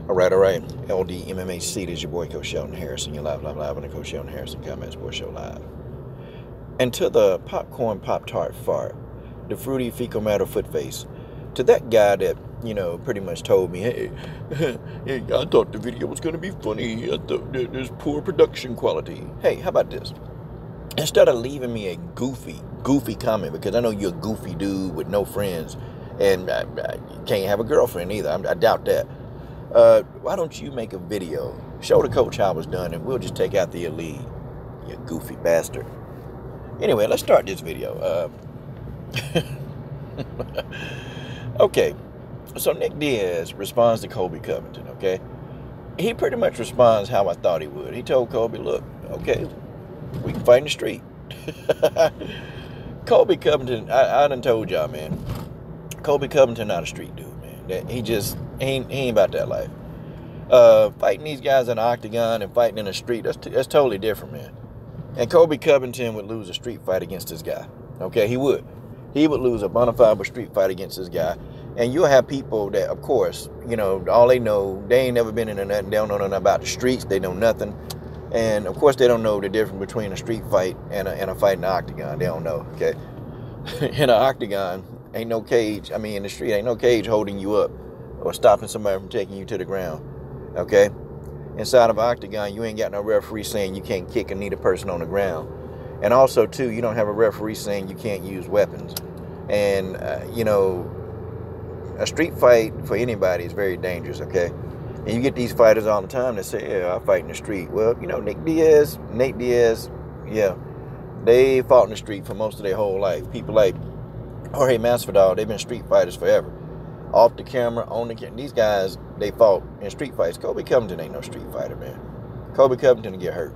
All right. LD MMHC, this is your boy, Coach Sheldon Harrison. You're live on the Coach Sheldon Harrison Combat Sports Show Live. And to the popcorn Pop-Tart fart, the fruity fecal matter foot face, to that guy that, pretty much told me, hey, I thought the video was going to be funny. I thought there's poor production quality. Hey, how about this? Instead of leaving me a goofy comment, because I know you're a goofy dude with no friends, and you can't have a girlfriend either. I doubt that. Why don't you make a video, show the coach how it was done, and we'll just take out the elite, you goofy bastard. Anyway, let's start this video. Okay, so Nick Diaz responds to Colby Covington, okay? He pretty much responds how I thought he would. He told Colby, look, okay, we can fight in the street. Colby Covington, I done told y'all, man, Colby Covington not a street dude, man. He ain't about that life. Fighting these guys in the octagon and fighting in the street, that's totally different, man. And Colby Covington would lose a street fight against this guy. Okay, he would. He would lose a bona fide street fight against this guy. And you'll have people that, of course, all they know, they ain't never been into nothing. They don't know nothing about the streets. They know nothing. And, of course, they don't know the difference between a street fight and a fight in the octagon. They don't know, okay? In an octagon, ain't no cage. In the street, ain't no cage holding you up or stopping somebody from taking you to the ground, okay? Inside of an octagon, you ain't got no referee saying you can't kick and knee a person on the ground. And also, too, you don't have a referee saying you can't use weapons. And, a street fight for anybody is very dangerous, okay? And you get these fighters all the time that say, yeah, I fight in the street. Well, Nate Diaz, yeah, they fought in the street for most of their whole life. People like Jorge Masvidal, they've been street fighters forever. Off the camera, on the camera. These guys, they fought in street fights. Colby Covington ain't no street fighter, man. Colby Covington will get hurt.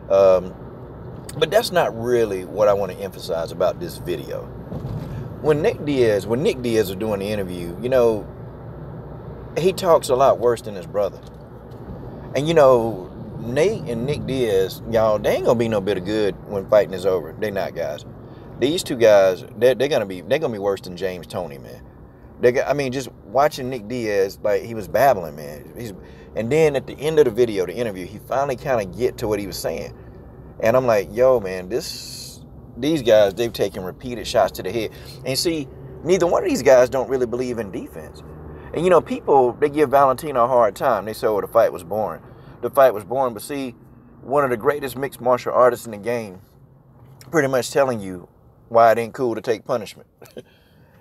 But that's not really what I want to emphasize about this video. When Nick Diaz was doing the interview, he talks a lot worse than his brother. And Nate and Nick Diaz, y'all, they ain't gonna be no bit of good when fighting is over. They not, guys. These two guys, they're gonna be worse than James Toney, man. Just watching Nick Diaz, like, he was babbling, man. And then at the end of the video, the interview, he finally kind of get to what he was saying. And I'm like, yo, man, these guys, they've taken repeated shots to the head. And see, neither one of these guys don't really believe in defense. And, people, they give Valentino a hard time. They say, oh, the fight was boring. The fight was boring. But see, one of the greatest mixed martial artists in the game pretty much telling you why it ain't cool to take punishment.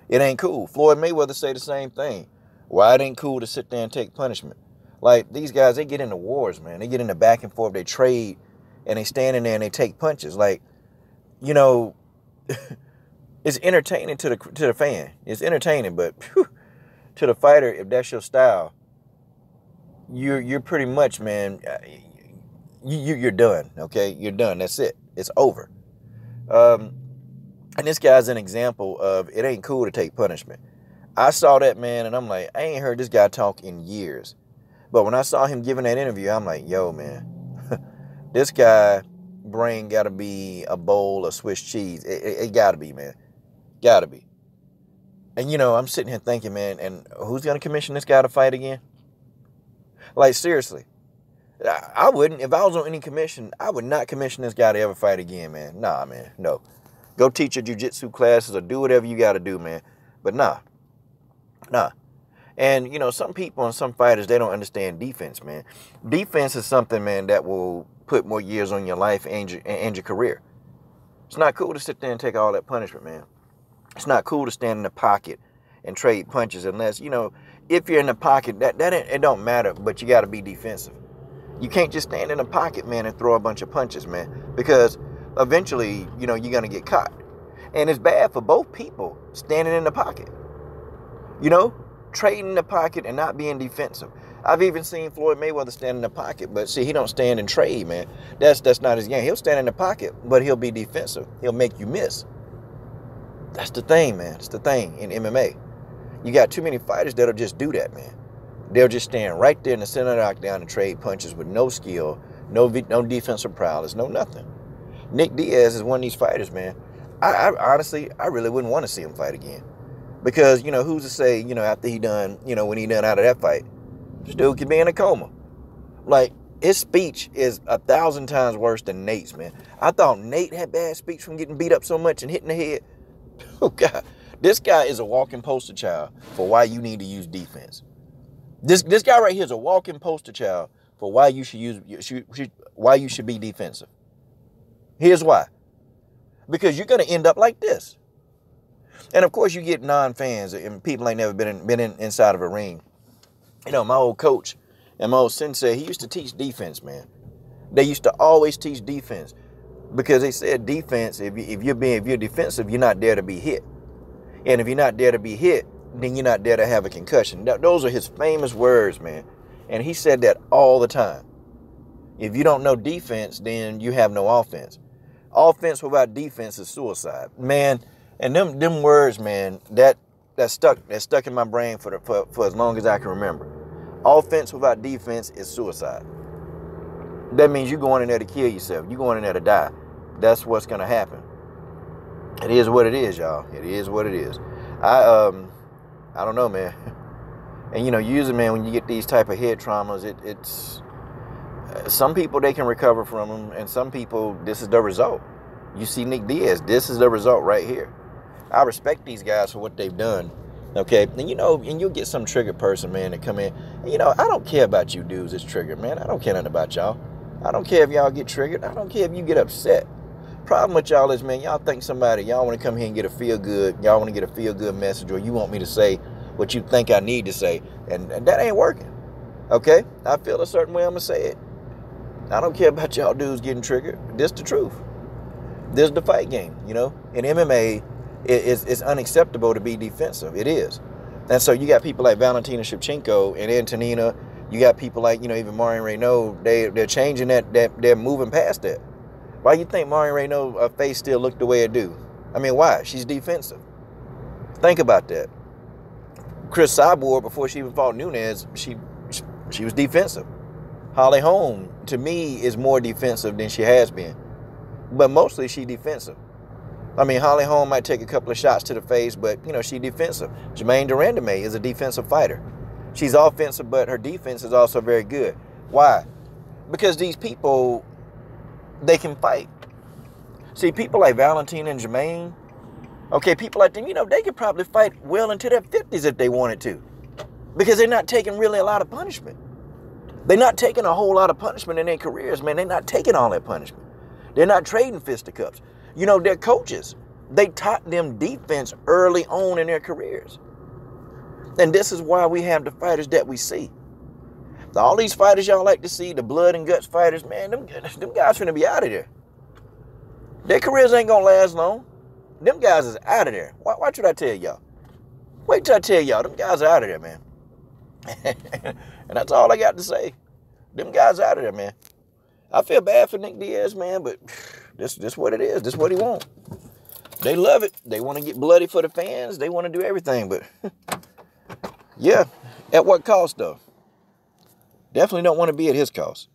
It ain't cool. Floyd Mayweather say the same thing. Why it ain't cool to sit there and take punishment. Like, these guys, they get into wars, man. They get into back and forth. They trade, and they stand in there and they take punches. Like, it's entertaining to the fan. It's entertaining, but to the fighter, if that's your style, you're pretty much, man, you're done, okay? You're done. That's it. It's over. And this guy's an example of it ain't cool to take punishment. I saw that, man, and I'm like, I ain't heard this guy talk in years. But when I saw him giving that interview, I'm like, yo, man, this guy brain got to be a bowl of Swiss cheese. It got to be, man. Got to be. And, I'm sitting here thinking, man, and who's going to commission this guy to fight again? Like, seriously. I wouldn't. If I was on any commission, I would not commission this guy to ever fight again, man. Nah, man, no. Go teach your jiu-jitsu classes or do whatever you got to do, man. But nah. And, some people and some fighters, they don't understand defense, man. Defense is something, man, that will put more years on your life and your career. It's not cool to sit there and take all that punishment, man. It's not cool to stand in the pocket and trade punches unless, if you're in the pocket, it don't matter, but you got to be defensive. You can't just stand in the pocket, man, and throw a bunch of punches, man, because eventually, you're going to get caught. And it's bad for both people standing in the pocket. Trading in the pocket and not being defensive. I've even seen Floyd Mayweather stand in the pocket, but see, he don't stand and trade, man. That's not his game. He'll stand in the pocket, but he'll be defensive. He'll make you miss. That's the thing, man. It's the thing in MMA. You got too many fighters that'll just do that, man. They'll just stand right there in the center of the octagon and trade punches with no skill, no defensive prowess, no nothing. Nick Diaz is one of these fighters, man. I honestly, I really wouldn't want to see him fight again. Because, who's to say, after he done, when he done out of that fight, This dude could be in a coma. Like, his speech is 1,000 times worse than Nate's, man. I thought Nate had bad speech from getting beat up so much and hitting the head. Oh, God. This guy is a walking poster child for why you need to use defense. This guy right here is a walking poster child for why you should be defensive. Here's why. Because you're going to end up like this. And, of course, you get non-fans and people ain't never been inside of a ring. You know, my old coach and my old sensei, he used to teach defense, man. They used to always teach defense because they said defense, if you're defensive, you're not there to be hit. And if you're not there to be hit, then you're not there to have a concussion. Those are his famous words, man. And he said that all the time. If you don't know defense, then you have no offense. Offense without defense is suicide, man. And them words, man, that stuck in my brain for as long as I can remember. Offense without defense is suicide. That means you're going in there to kill yourself. You're going in there to die. That's what's going to happen. It is what it is, y'all. It is what it is. I don't know, man. And, you know, usually, man, when you get these type of head traumas, it's some people, they can recover from them, and some people, this is the result. You see Nick Diaz, this is the result right here. I respect these guys for what they've done, okay? And, you know, and you'll get some triggered person, man, to come in. And, you know, I don't care about you dudes that's triggered, man. I don't care nothing about y'all. I don't care if y'all get triggered. I don't care if you get upset. Problem with y'all is, man, y'all think y'all want to come here and get a feel-good, y'all want to get a feel-good message, or you want me to say what you think I need to say, and that ain't working, okay? I feel a certain way, I'm going to say it. I don't care about y'all dudes getting triggered. This the truth. This is the fight game, you know? In MMA, it's unacceptable to be defensive. It is. And so you got people like Valentina Shevchenko and Antonina. You got people like, you know, even Marion Renaud. They're changing that. They're moving past that. Why you think Marion Renaud's face still look the way it do? I mean, why? She's defensive. Think about that. Chris Cyborg, before she even fought Nunes, she was defensive. Holly Holm, to me, is more defensive than she has been. But mostly she defensive. I mean, Holly Holm might take a couple of shots to the face, but, you know, she defensive. Germaine Durandame is a defensive fighter. She's offensive, but her defense is also very good. Why? Because these people, they can fight. See, people like Valentina and Germaine, okay, people like them, you know, they could probably fight well into their 50s if they wanted to. Because they're not taking really a lot of punishment. They're not taking a whole lot of punishment in their careers, man. They're not taking all that punishment. They're not trading fisticuffs. You know, their coaches, they taught them defense early on in their careers. And this is why we have the fighters that we see. All these fighters y'all like to see, the blood and guts fighters, man, them guys finna be out of there. Their careers ain't gonna last long. Them guys is out of there. Watch what I tell y'all. Wait till I tell y'all, them guys are out of there, man. And that's all I got to say. Them guys out of there, man. I feel bad for Nick Diaz, man, but this what it is. This what he want. They love it. They want to get bloody for the fans. They want to do everything, but yeah, at what cost, though? Definitely don't want to be at his cost.